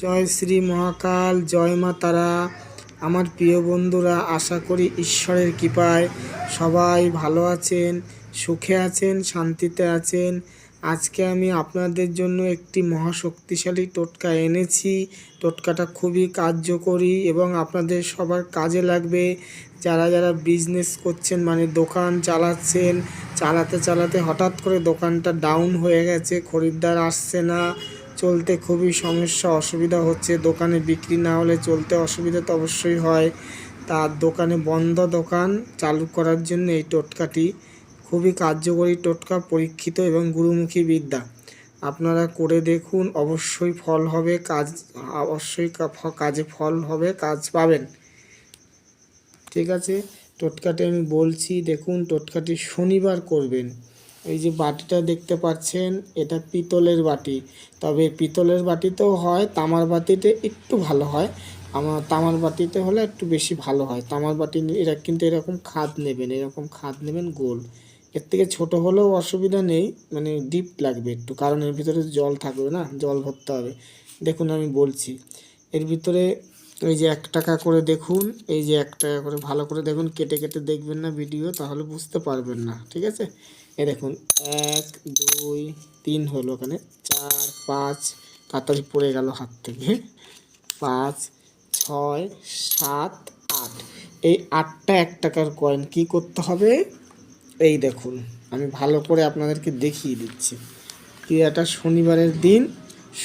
জয় শ্রী মহাকাল, জয় মা তারা। আমার প্রিয় বন্ধুরা, আশা করি ঈশ্বরের কৃপায় সবাই ভালো আছেন, সুখে আছেন, শান্তিতে আছেন। আজকে আমি আপনাদের জন্য একটি মহাশক্তিশালী টোটকা এনেছি। টোটকাটা খুবই কার্যকরী এবং আপনাদের সবার কাজে লাগবে। যারা যারা বিজনেস করছেন, মানে দোকান চালাচ্ছেন, চালাতে চালাতে হঠাৎ করে দোকানটা ডাউন হয়ে গেছে, খরিদ্দার আসছে না, চলতে খুবই সমস্যা, অসুবিধা হচ্ছে, দোকানে বিক্রি না হলে চলতে অসুবিধা তো অবশ্যই হয়। তার দোকানে বন্ধ দোকান চালু করার জন্য এই টোটকাটি খুবই কার্যকরী টোটকা, পরীক্ষিত এবং গুরুমুখী বিদ্যা। আপনারা করে দেখুন, অবশ্যই ফল হবে, অবশ্যই কাজে ফল হবে, কাজ পাবেন। ঠিক আছে, টোটকাটি আমি বলছি, দেখুন। টোটকাটি শনিবার করবেন। এই যে বাটিটা দেখতে পাচ্ছেন, এটা পিতলের বাটি। তবে পিতলের বাটিতেও হয়, তামার বাটিতে একটু ভালো হয়। আমার তামার বাটিতে হলে একটু বেশি ভালো হয়। তামার বাটি এরা কিন্তু এরকম খাদ নেবেন, এরকম খাদ নেবেন গোল। এর থেকে ছোট হলেও অসুবিধা নেই, মানে ডিপ লাগবে একটু, কারণ এর ভিতরে জল থাকবে না, জল ভরতে হবে। দেখুন আমি বলছি, এর ভিতরে এই যে 1 টাকা করে দেখুন, এই যে 1 টাকা করে ভালো করে দেখুন, কেটে কেটে দেখবেন না ভিডিও, তাহলে বুঝতে পারবেন না। ঠিক আছে, এ দেখুন 1 2 3 হলো, ওখানে 4 5, তাড়াতাড়ি পড়ে গেল হাত থেকে, 5 6 7 8। এই 8টা 1 টাকার কয়েন কি করতে হবে, এই দেখুন আমি ভালো করে আপনাদেরকে দেখিয়ে দিচ্ছি। ক্রিয়াটা শনিবারের দিন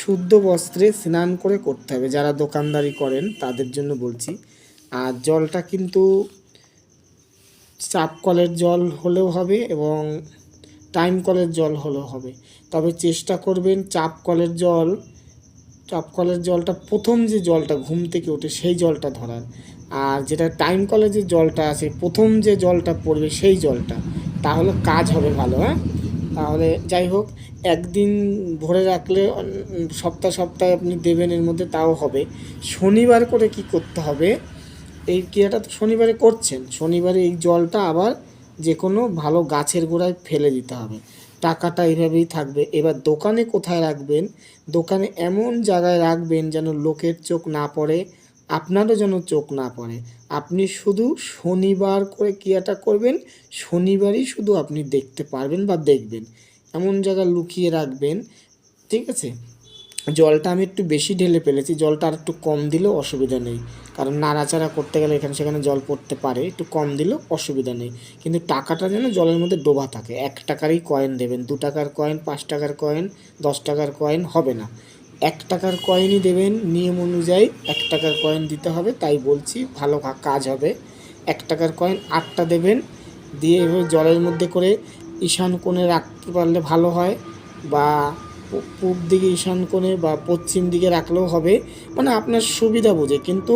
শুদ্ধ বস্ত্রে স্নান করে করতে হবে, যারা দোকানদারি করেন তাদের জন্য বলছি। আর জলটা কিন্তু চাপ কলের জল হলেও হবে এবং টাইম কলের জল হলেও হবে। তবে চেষ্টা করবেন চাপ কলের জলটা, প্রথম যে জলটা ঘুম থেকে ওঠে সেই জলটা ধরার। আর যেটা টাইম কলে যে জলটা আছে, প্রথম যে জলটা পড়বে সেই জলটা, তাহলে কাজ হবে ভালো। হ্যাঁ, তাহলে যাই হোক, একদিন ভরে রাখলে সপ্তাহে আপনি দেবেন এর মধ্যে, তাও হবে। শনিবার করে কি করতে হবে, এই ক্রিয়াটা তো শনিবারে করছেন, শনিবারে এই জলটা আবার যে কোনো ভালো গাছের গোড়ায় ফেলে দিতে হবে। টাকাটা এইভাবেই থাকবে। এবার দোকানে কোথায় রাখবেন, দোকানে এমন জায়গায় রাখবেন যেন লোকের চোখ না পড়ে, আপনারও যেন চোখ না পড়ে। আপনি শুধু শনিবার করে ক্রিয়াটা করবেন, শনিবারই শুধু আপনি দেখতে পারবেন বা দেখবেন, এমন জায়গায় লুকিয়ে রাখবেন। ঠিক আছে, জলটা আমি একটু বেশি ঢেলে ফেলেছি, জলটা আর একটু কম দিলেও অসুবিধা নেই, কারণ নাড়াচাড়া করতে গেলে এখানে সেখানে জল পড়তে পারে, একটু কম দিলেও অসুবিধা নেই। কিন্তু টাকাটা যেন জলের মধ্যে ডোবা থাকে। 1 টাকারই কয়েন দেবেন, 2 টাকার কয়েন, 5 টাকার কয়েন, 10 টাকার কয়েন হবে না। 1 টাকার কয়েনই দেবেন, নিয়ম অনুযায়ী 1 টাকার কয়েন দিতে হবে, তাই বলছি ভালো কাজ হবে। 1 টাকার কয়েন 8টা দেবেন, দিয়ে এভাবে জলের মধ্যে করে ঈশান কোণে রাখতে পারলে ভালো হয়, বা পূব দিকে ঈশান কোণে বা পশ্চিম দিকে রাখলেও হবে, মানে আপনার সুবিধা বুঝে। কিন্তু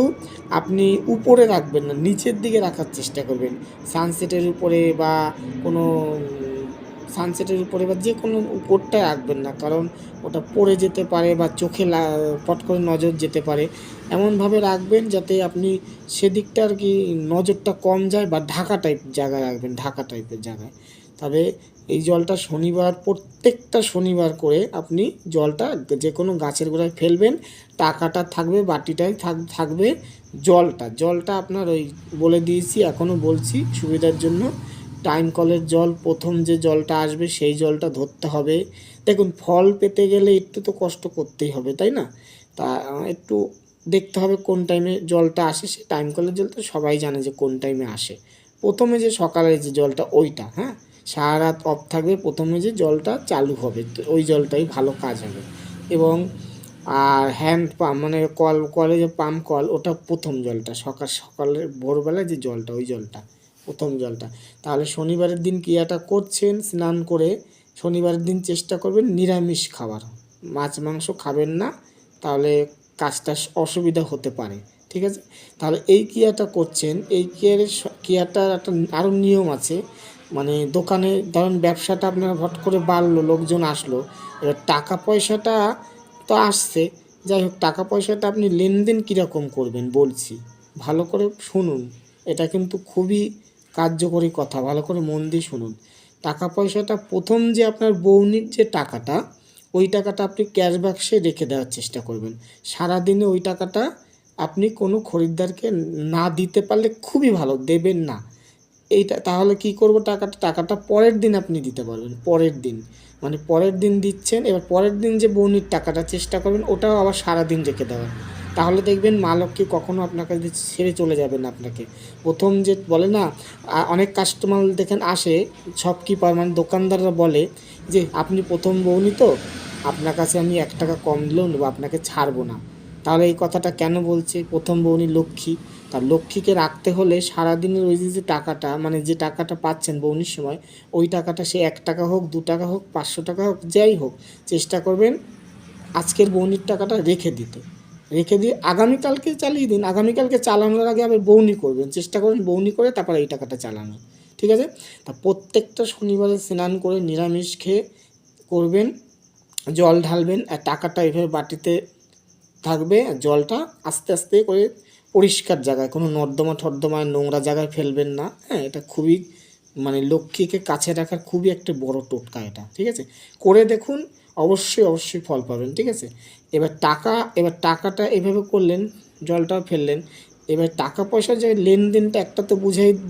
আপনি উপরে রাখবেন না, নিচের দিকে রাখার চেষ্টা করবেন, সানসেটের উপরে বা কোনো সানসেটের উপরে বা যে কোনো উপরটায় রাখবেন না, কারণ ওটা পড়ে যেতে পারে বা চোখে পট করে নজর যেতে পারে। এমনভাবে রাখবেন যাতে আপনি সেদিকটা আর কি নজরটা কম যায়, বা ঢাকা টাইপ জায়গায় রাখবেন, ঢাকা টাইপের জায়গায়। তবে এই জলটা শনিবার, প্রত্যেকটা শনিবার করে আপনি জলটা যে কোনো গাছের গোড়ায় ফেলবেন, টাকাটা থাকবে, বাটিটাই থাকবে, জলটা আপনার ওই বলে দিয়েছি, এখনও বলছি সুবিধার জন্য, টাইম কলের জল, প্রথম যে জলটা আসবে সেই জলটা ধরতে হবে। দেখুন, ফল পেতে গেলে একটু তো কষ্ট করতেই হবে, তাই না? তা একটু দেখতে হবে কোন টাইমে জলটা আসে। সে টাইম কলের জল তো সবাই জানে যে কোন টাইমে আসে, প্রথমে যে সকালের যে জলটা ওইটা, হ্যাঁ, সারা রাত অফ থাকবে, প্রথমে যে জলটা চালু হবে তো ওই জলটাই ভালো কাজ হবে। এবং আর হ্যান্ড পাম্প, মানে কলে যে পাম্প কল, ওটা প্রথম জলটা, সকালের ভোরবেলায় যে জলটা, ওই জলটা প্রথম জলটা। তাহলে শনিবারের দিন ক্রিয়াটা করছেন স্নান করে, শনিবারের দিন চেষ্টা করবেন নিরামিষ খাবার, মাছ মাংস খাবেন না, তাহলে কাজটা অসুবিধা হতে পারে। ঠিক আছে, তাহলে এই ক্রিয়াটা করছেন, এই ক্রিয়াটার একটা আরও নিয়ম আছে। মানে দোকানে ধরেন ব্যবসাটা আপনার হট করে বাড়লো, লোকজন আসলো, এবার টাকা পয়সাটা তো আসছে, যাই হোক, টাকা পয়সাটা আপনি লেনদেন কীরকম করবেন বলছি, ভালো করে শুনুন। এটা কিন্তু খুবই কার্যকরী কথা, ভালো করে মন দিয়ে শুনুন। টাকা পয়সাটা প্রথম যে আপনার বৌনির যে টাকাটা, ওই টাকাটা আপনি ক্যাশ বাক্সে রেখে দেওয়ার চেষ্টা করবেন। সারাদিনে ওই টাকাটা আপনি কোনো খরিদ্দারকে না দিতে পারলে খুবই ভালো, দেবেন না। এইটা তাহলে কি করব, টাকাটা পরের দিন আপনি দিতে পারবেন। পরের দিন মানে পরের দিন দিচ্ছেন, এবার পরের দিন যে বৌনির টাকাটা চেষ্টা করবেন ওটাও আবার সারাদিন রেখে দেওয়ার। তাহলে দেখবেন মা লক্ষ্মী কখনো আপনার কাছে ছেড়ে চলে যাবে না আপনাকে। প্রথম যে বলে না, অনেক কাস্টমার দেখেন আসে, শপকিপার মানে দোকানদাররা বলে যে আপনি প্রথম বৌনি তো, আপনার কাছে আমি 1 টাকা কম দিলেও নেবো, আপনাকে ছাড়বো না। তাহলে এই কথাটা কেন বলছে? প্রথম বৌনি লক্ষ্মী, তার লক্ষ্মীকে রাখতে হলে সারাদিনের ওই যে টাকাটা মানে যে টাকাটা পাচ্ছেন বৌনির সময়, ওই টাকাটা সে 1 টাকা হোক, 2 টাকা হোক, 500 টাকা হোক, যাই হোক, চেষ্টা করবেন আজকের বৌনির টাকাটা রেখে দিতে। রেখে দিয়ে আগামীকালকে চালিয়ে দিন। আগামীকালকে চালানোর আগে আবার বৌনি করবেন, চেষ্টা করবেন বৌনি করে তারপর এই টাকাটা চালানো। ঠিক আছে? তা প্রত্যেকটা শনিবারে স্নান করে নিরামিষ খেয়ে করবেন, জল ঢালবেন, আর টাকাটা এইভাবে বাটিতে থাকবে, জলটা আস্তে আস্তে করে পরিষ্কার জায়গায়, কোনো নর্দমা টর্দমায় নোংরা জায়গায় ফেলবেন না। হ্যাঁ, এটা খুবই মানে লক্ষ্মীকে কাছে রাখার খুবই একটা বড় টোটকা এটা। ঠিক আছে? করে দেখুন, অবশ্যই ফল পাবেন। ঠিক আছে? এবার টাকাটা এভাবে করলেন, জলটাও ফেললেন। এবার টাকা পয়সার যে লেনদেনটা একটা তো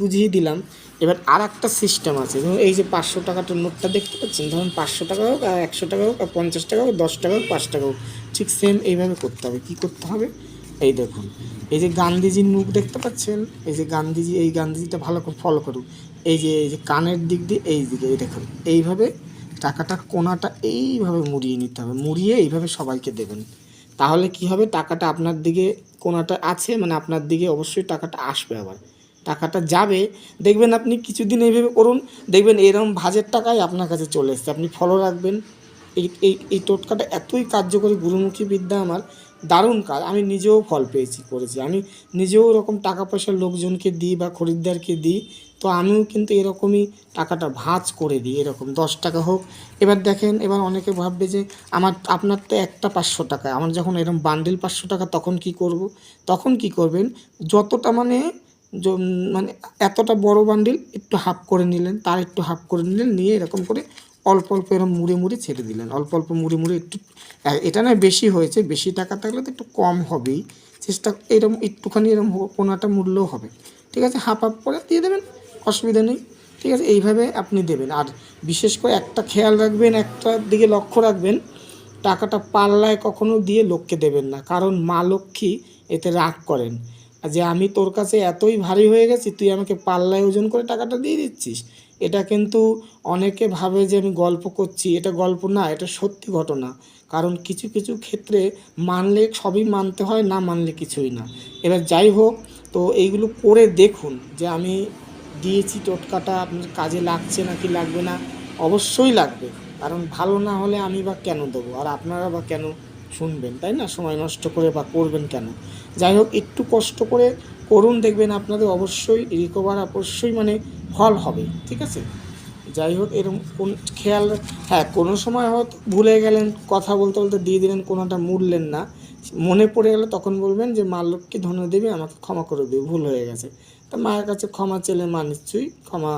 বুঝিয়ে দিলাম। এবার আর একটা সিস্টেম আছে, ধরুন এই যে 500 টাকাটার নোটটা দেখতে পাচ্ছেন, ধরুন 500 টাকা হোক, আর 100 টাকা হোক, আর 50 টাকা হোক, 10 টাকা হোক, 5 টাকা হোক, ঠিক সেম এইভাবে করতে হবে। কী করতে হবে? এই দেখুন, এই যে গান্ধীজির মুখ দেখতে পাচ্ছেন, এই যে গান্ধীজি, এই গান্ধীজিটা ভালো করে ফলো করুন। এই যে কানের দিক দিয়ে এই দিকে, এই দেখুন, এইভাবে টাকাটার কোণাটা এইভাবে মুড়িয়ে নিতে হবে, মুড়িয়ে এইভাবে সবাইকে দেবেন। তাহলে কি হবে, টাকাটা আপনার দিকে কোণাটা আছে মানে আপনার দিকে অবশ্যই টাকাটা আসবে। আবার টাকাটা যাবে, দেখবেন আপনি কিছুদিন এইভাবে করুন, দেখবেন এরকম ভাজের টাকাই আপনার কাছে চলে এসছে। আপনি ফলো রাখবেন। এই টোটকাটা এতই কার্যকরী, গুরুমুখী বিদ্যা, আমার দারুণ কাজ। আমি নিজেও ফল করেছি। আমি নিজেও এরকম টাকা পয়সা লোকজনকে দিই বা খরিদ্দারকে দিই, তো আমিও কিন্তু এরকমই টাকাটা ভাঁজ করে দিই, এরকম 10 টাকা হোক। এবার দেখেন, এবার অনেকে ভাববে যে আপনার তো একটা 500 টাকা, আমার যখন এরকম বান্ডিল 500 টাকা, তখন কি করবেন, যতটা মানে মানে এতটা বড় বান্ডিল একটু হাফ করে নিলেন, তার একটু হাফ করে নিলেন, নিয়ে এরকম করে অল্প অল্প এরকম মুড়ে ছেড়ে দিলেন। অল্প অল্প মুড়ে একটু, এটা নয় বেশি হয়েছে, বেশি টাকা থাকলে তো একটু কম হবেই, চেষ্টা এরকম একটুখানি এরকম কোনাটা মুড়লেও হবে। ঠিক আছে? হাফ করে দিয়ে দেবেন, অসুবিধা নেই। ঠিক আছে? এইভাবে আপনি দেবেন। আর বিশেষ করে একটা খেয়াল রাখবেন, একটা দিকে লক্ষ্য রাখবেন, টাকাটা পাল্লায় কখনো দিয়ে লোককে দেবেন না, কারণ মা লক্ষ্মী এতে রাগ করেন। যে আমি তোর কাছে এতই ভারী হয়ে গেছি, তুই আমাকে পাল্লায় ওজন করে টাকাটা দিয়ে দিচ্ছিস। এটা কিন্তু অনেকে ভাবে যে আমি গল্প করছি, এটা গল্প না, এটা সত্যি ঘটনা। কারণ কিছু কিছু ক্ষেত্রে মানলে সবই মানতে হয়, না মানলে কিছুই না। এবার যাই হোক, তো এইগুলো করে দেখুন যে আমি দিয়েছি টোটকাটা আপনার কাজে লাগছে নাকি লাগবে না। অবশ্যই লাগবে, কারণ ভালো না হলে আমি বা কেন দেবো, আর আপনারা বা কেন শুনবেন, তাই না? সময় নষ্ট করে বা করবেন কেন? যাই হোক, একটু কষ্ট করে করুন, দেখবেন আপনাদের অবশ্যই রিকভার, অবশ্যই মানে ফল হবে। ঠিক আছে? যাই হোক, এরকম কোন খেয়াল, হ্যাঁ, কোনো সময় হয়তো ভুলে গেলেন, কথা বলতে বলতে দিয়ে দিলেন, কোনোটা মুড়লেন না, মনে পড়ে গেলে তখন বলবেন যে মা লক্ষ্মী ধনদেবী আমাকে ক্ষমা করে দেবে, ভুল হয়ে গেছে। তা মায়ের কাছে ক্ষমা চেলে মা নিশ্চয়ই ক্ষমা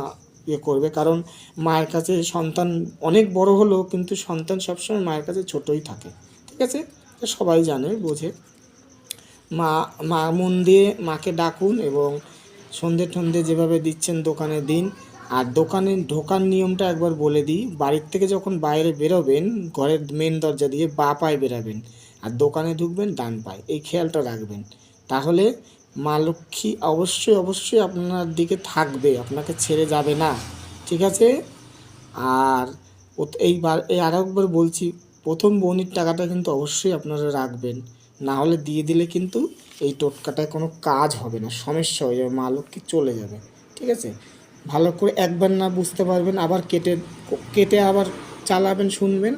করবে, কারণ মায়ের কাছে সন্তান অনেক বড় হলেও কিন্তু সন্তান সবসময় মায়ের কাছে ছোটই থাকে। ঠিক আছে? সবাই জানে, বোঝে। মা মা মন দিয়ে মাকে ডাকুন, এবং সন্ধে ঠন্ধে যেভাবে দিচ্ছেন দোকানে দিন। আর দোকানে ঢোকার নিয়মটা একবার বলে দিই, বাড়ির থেকে যখন বাইরে বেরোবেন, ঘরের মেন দরজা দিয়ে বাঁ পায়ে বেরাবেন, আর দোকানে ঢুকবেন ডান পায়ে, এই খেয়ালটা রাখবেন। তাহলে মা লক্ষ্মী অবশ্যই আপনার দিকে থাকবে, আপনাকে ছেড়ে যাবে না। ঠিক আছে? আর আরও একবার বলছি, প্রথম বৌনির টাকাটা কিন্তু অবশ্যই আপনারা রাখবেন, না হলে দিয়ে দিলে কিন্তু এই টোটকাটায় কোনো কাজ হবে না, সমস্যা হয়ে যাবে, মা লক্ষ্মী চলে যাবে। ঠিক আছে? ভালো করে একবার না বুঝতে পারবেন, আবার কেটে কেটে আবার চালাবেন, শুনবেন,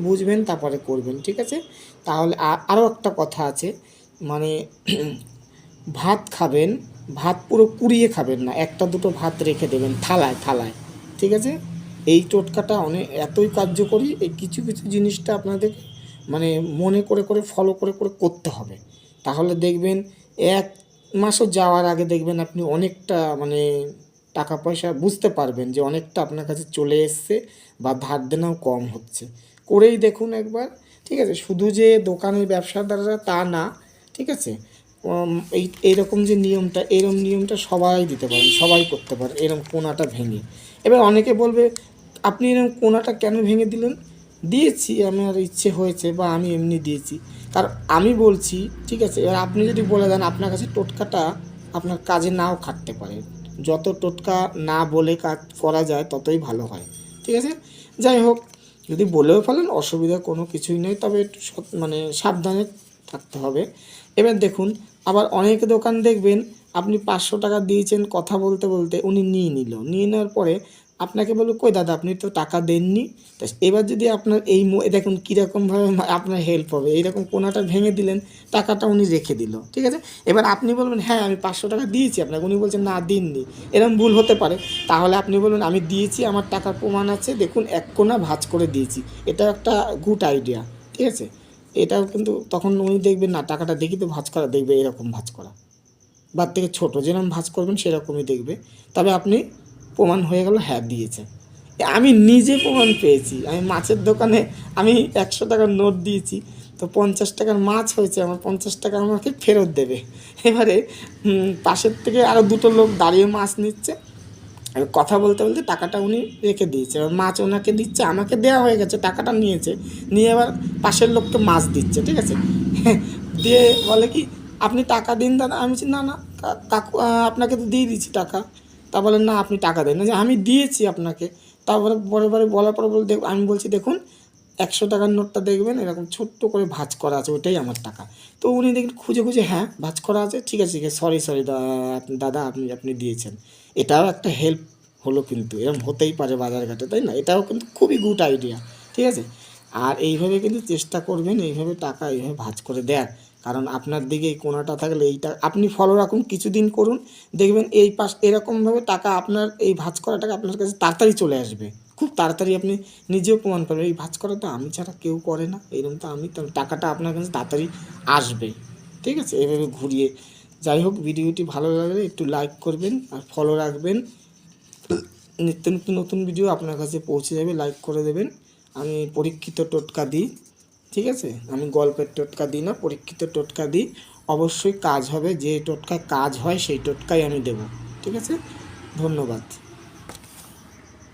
বুঝবেন, তারপরে করবেন। ঠিক আছে? তাহলে আরও একটা কথা আছে, মানে ভাত খাবেন, ভাত পুরো কুড়িয়ে খাবেন না, একটা দুটো ভাত রেখে দেবেন থালায় থালায়। ঠিক আছে? এই টোটকাটা এতই কার্যকরী, এই কিছু কিছু জিনিসটা আপনাদের মানে মনে করে ফলো করে করতে হবে। তাহলে দেখবেন 1 মাসও যাওয়ার আগে দেখবেন আপনি অনেকটা মানে টাকা পয়সা বুঝতে পারবেন যে অনেকটা আপনার কাছে চলে এসছে, বা ধার দেনাও কম হচ্ছে। করেই দেখুন একবার, ঠিক আছে। শুধু যে দোকানের ব্যবসাদাররা তা না, ঠিক আছে। এইরকম যে নিয়মটা, এরকম নিয়মটা সবাই দিতে পারেন, সবাই করতে পারে এরকম কোনাটা ভেঙে। এবার অনেকে বলবে আপনি এরকম কোনাটা কেন ভেঙে দিলেন? দিয়েছি, আমার ইচ্ছে হয়েছে বা আমি এমনি দিয়েছি। কারণ আমি বলছি, ঠিক আছে। এবার আপনি যদি বলে দেন, আপনার কাছে টোটকাটা আপনার কাজে নাও খাটতে পারে। যত টোটকা না বলে কাজ করা যায় ততই ভালো হয়, ঠিক আছে। যাই হোক, যদি বলেও ফেলেন অসুবিধা কোনো কিছুই নেই, তবে একটু মানে সাবধানে থাকতে হবে। এবার দেখুন, আবার অনেক দোকান দেখবেন আপনি 500 টাকা দিয়েছেন, কথা বলতে বলতে উনি নিয়ে নেওয়ার পরে আপনাকে বললো, কই দাদা আপনি তো টাকা দেননি। তা এবার যদি আপনার দেখুন কীরকমভাবে আপনার হেল্প হবে। এইরকম কোনাটা ভেঙে দিলেন, টাকাটা উনি রেখে দিল, ঠিক আছে। এবার আপনি বলবেন হ্যাঁ আমি 500 টাকা দিয়েছি আপনাকে, উনি বলছেন না দিননি। এরকম ভুল হতে পারে। তাহলে আপনি বলবেন আমি দিয়েছি, আমার টাকার প্রমাণ আছে, দেখুন এক কোনা ভাঁজ করে দিয়েছি। এটা একটা গুড আইডিয়া, ঠিক আছে। এটাও কিন্তু তখন উনি দেখবেন না, টাকাটা দেখি তো ভাঁজ করা, দেখবে এরকম ভাঁজ করা, বাদ থেকে ছোটো যেরকম ভাঁজ করবেন সেরকমই দেখবে। তবে আপনি প্রমাণ হয়ে গেল হ্যাঁ দিয়েছে। আমি নিজে প্রমাণ পেয়েছি। আমি মাছের দোকানে আমি 100 টাকার নোট দিয়েছি, তো 50 টাকার মাছ হয়েছে, আমার 50 টাকা আমাকে ফেরত দেবে। এবারে পাশের থেকে আরও দুটো লোক দাঁড়িয়ে মাছ নিচ্ছে, এবার কথা বলতে বলতে টাকাটা উনি রেখে দিয়েছে। এবার মাছ ওনাকে দিচ্ছে, আমাকে দেওয়া হয়ে গেছে, টাকাটা নিয়েছে, নিয়ে এবার পাশের লোককে মাছ দিচ্ছে, ঠিক আছে। দিয়ে বলে কি আপনি টাকা দিন দাদা। আমি বলছি না না কাকু, আপনাকে তো দিয়ে দিচ্ছি টাকা। তা বলেন না আপনি টাকা দেন না, যে আমি দিয়েছি আপনাকে। তারপরে পরে পরে বলার পরে আমি বলছি দেখুন 100 টাকার নোটটা দেখবেন এরকম ছোট্ট করে ভাঁজ করা আছে, ওইটাই আমার টাকা। তো উনি দেখুন খুঁজে খুঁজে, হ্যাঁ ভাঁজ করা আছে, ঠিক আছে ঠিক আছে, সরি সরি দাদা আপনি দিয়েছেন। এটাও একটা হেল্প হলো, কিন্তু এরকম হতেই পারে বাজারঘাটে, তাই না? এটাও কিন্তু খুবই গুড আইডিয়া, ঠিক আছে। আর এইভাবে কিন্তু চেষ্টা করবেন, এইভাবে টাকা এইভাবে ভাঁজ করে দেয়ার। কারণ আপনার দিকে এই কোনাটা থাকলে এইটা আপনি ফলো রাখুন, কিছুদিন করুন, দেখবেন এই পাশ এরকমভাবে টাকা আপনার এই ভাঁজ করা টাকা আপনার কাছে তাড়াতাড়ি চলে আসবে, খুব তাড়াতাড়ি। আপনি নিজেও প্রমাণ পাবেন এই ভাঁজ করা তো আমি ছাড়া কেউ করে না, এরকম তো আমি, টাকাটা আপনার কাছে তাড়াতাড়ি আসবে, ঠিক আছে। এভাবে ঘুরিয়ে। যাই হোক, ভিডিওটি ভালো লাগলে একটু লাইক করবেন আর ফলো রাখবেন। নিত্য নতুন নতুন ভিডিও আপনার কাছে পৌঁছে যাবে, লাইক করে দেবেন। আমি পরীক্ষিত টোটকা দিই, ঠিক আছে। আমি গল্পের টোটকা দিই না, পরীক্ষিত টোটকা দিই। অবশ্যই কাজ হবে, যে টোটকায় কাজ হয় সেই টোটকাই আমি দেবো, ঠিক আছে। ধন্যবাদ।